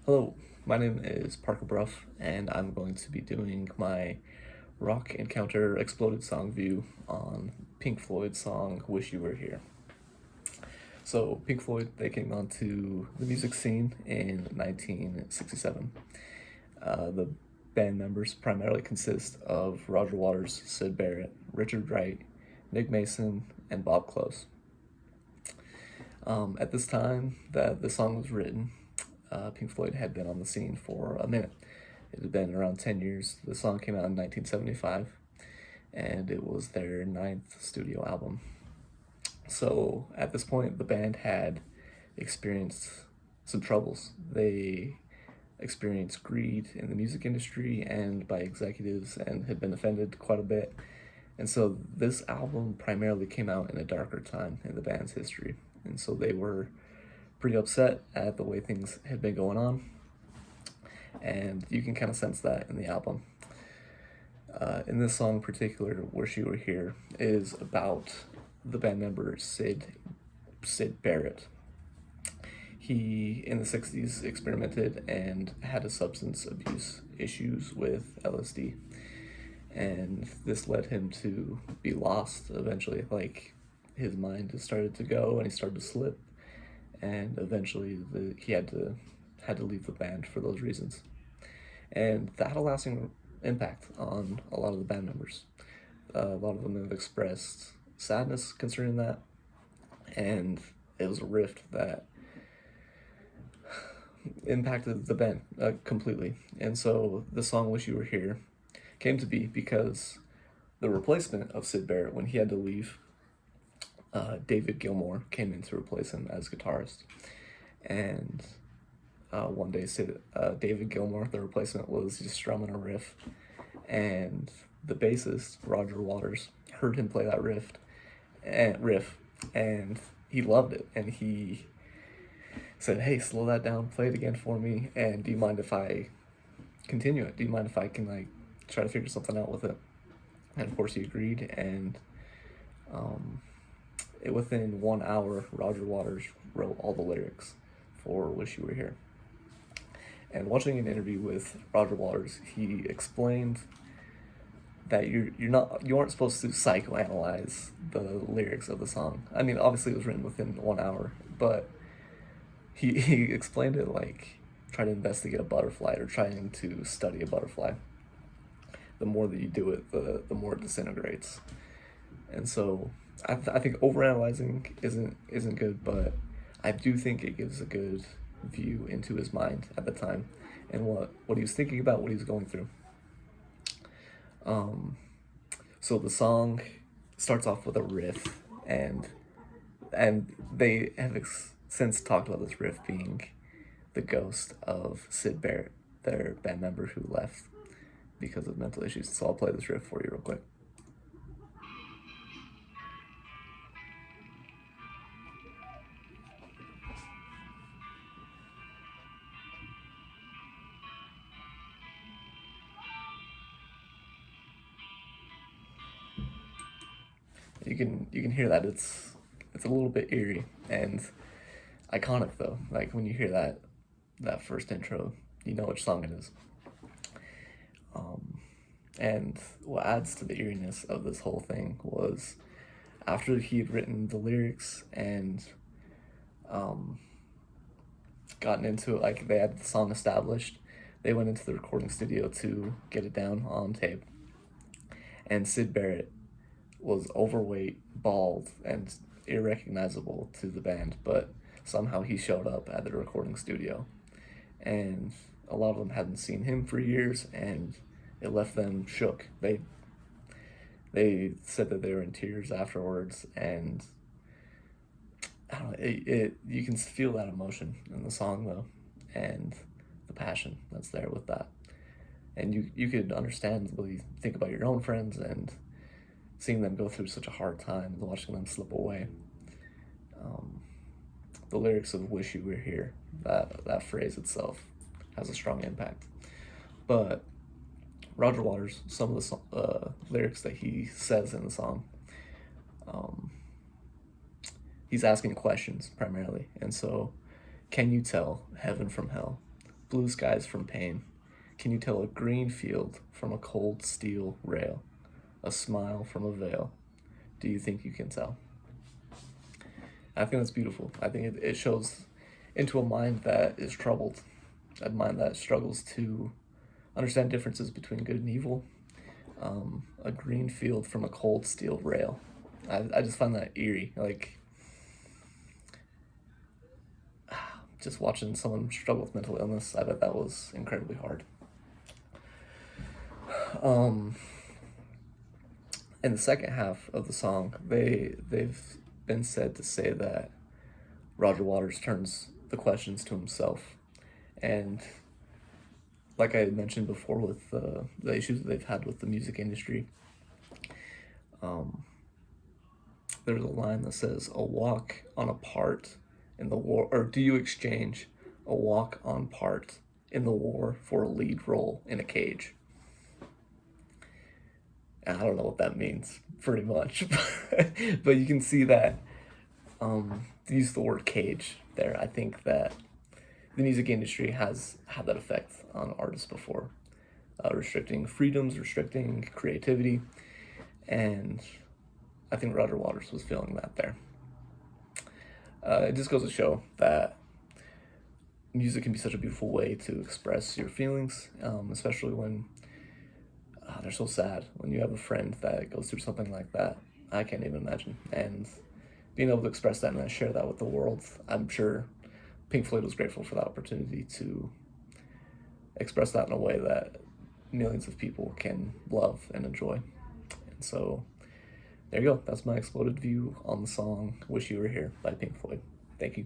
Hello, my name is Parker Bruff, and I'm going to be doing my Rock Encounter Exploded Song View on Pink Floyd's song Wish You Were Here. So, Pink Floyd, they came onto the music scene in 1967. The band members primarily consist of Roger Waters, Syd Barrett, Richard Wright, Nick Mason, and Bob Close. At this time that the song was written, Pink Floyd had been on the scene for a minute. It had been around 10 years. The song came out in 1975, and it was their ninth studio album. So at this point, the band had experienced some troubles. They experienced greed in the music industry and by executives and had been offended quite a bit. And so this album primarily came out in a darker time in the band's history. And so they were pretty upset at the way things had been going on. And you can kind of sense that in the album. In this song in particular, Wish You Were Here, is about the band member Syd Barrett. He, in the 60s, experimented and had a substance abuse issues with LSD. And this led him to be lost eventually. Like, his mind just started to go and he started to slip. And eventually he had to leave the band for those reasons. And that had a lasting impact on a lot of the band members. A lot of them have expressed sadness concerning that, and it was a rift that impacted the band completely. And so the song Wish You Were Here came to be because the replacement of Syd Barrett, when he had to leave, David Gilmour came in to replace him as guitarist. And one day, David Gilmour, the replacement, was just strumming a riff, and the bassist Roger Waters heard him play that riff, and he loved it, and he said, "Hey, slow that down, play it again for me, and do you mind if I continue it? Do you mind if I can try to figure something out with it?" And of course, he agreed, and within 1 hour, Roger Waters wrote all the lyrics for "Wish You Were Here." And watching an interview with Roger Waters, he explained that you aren't supposed to psychoanalyze the lyrics of the song. I mean, obviously it was written within 1 hour, but he explained it like trying to investigate a butterfly or trying to study a butterfly. The more that you do it, the more it disintegrates. And so I think overanalyzing isn't good, but I do think it gives a good view into his mind at the time and what he was thinking about, what he was going through. So the song starts off with a riff, and they have since talked about this riff being the ghost of Syd Barrett, their band member who left because of mental issues. So I'll play this riff for you real quick. You can hear that it's a little bit eerie and iconic though. Like when you hear that first intro, you know which song it is. And what adds to the eeriness of this whole thing was after he had written the lyrics and gotten into it, like they had the song established, they went into the recording studio to get it down on tape. And Syd Barrett was overweight, bald, and irrecognizable to the band, but somehow he showed up at the recording studio. And a lot of them hadn't seen him for years, and it left them shook. They said that they were in tears afterwards, and I don't know, you can feel that emotion in the song though, and the passion that's there with that. And you could understandably think about your own friends and seeing them go through such a hard time, watching them slip away. The lyrics of "Wish You Were Here," that phrase itself has a strong impact. But Roger Waters, some of the lyrics that he says in the song, he's asking questions primarily. And so, can you tell heaven from hell? blue skies from pain? Can you tell a green field from a cold steel rail? A smile from a veil? Do you think you can tell? I think that's beautiful. I think it shows into a mind that is troubled, a mind that struggles to understand differences between good and evil. A green field from a cold steel rail. I just find that eerie. Like, just watching someone struggle with mental illness, I bet that was incredibly hard. In the second half of the song, they've been said to say that Roger Waters turns the questions to himself, and like I had mentioned before with the issues that they've had with the music industry, there's a line that says, "A walk on a part in the war," or "Do you exchange a walk on part in the war for a lead role in a cage?" And I don't know what that means, pretty much, but you can see that use the word cage there. I think that the music industry has had that effect on artists before, restricting freedoms, restricting creativity, and I think Roger Waters was feeling that there. It just goes to show that music can be such a beautiful way to express your feelings, especially when they're so sad. When you have a friend that goes through something like that, I can't even imagine. And being able to express that and then share that with the world, I'm sure Pink Floyd was grateful for that opportunity to express that in a way that millions of people can love and enjoy. And so there you go. That's my exploded view on the song Wish You Were Here by Pink Floyd. Thank you.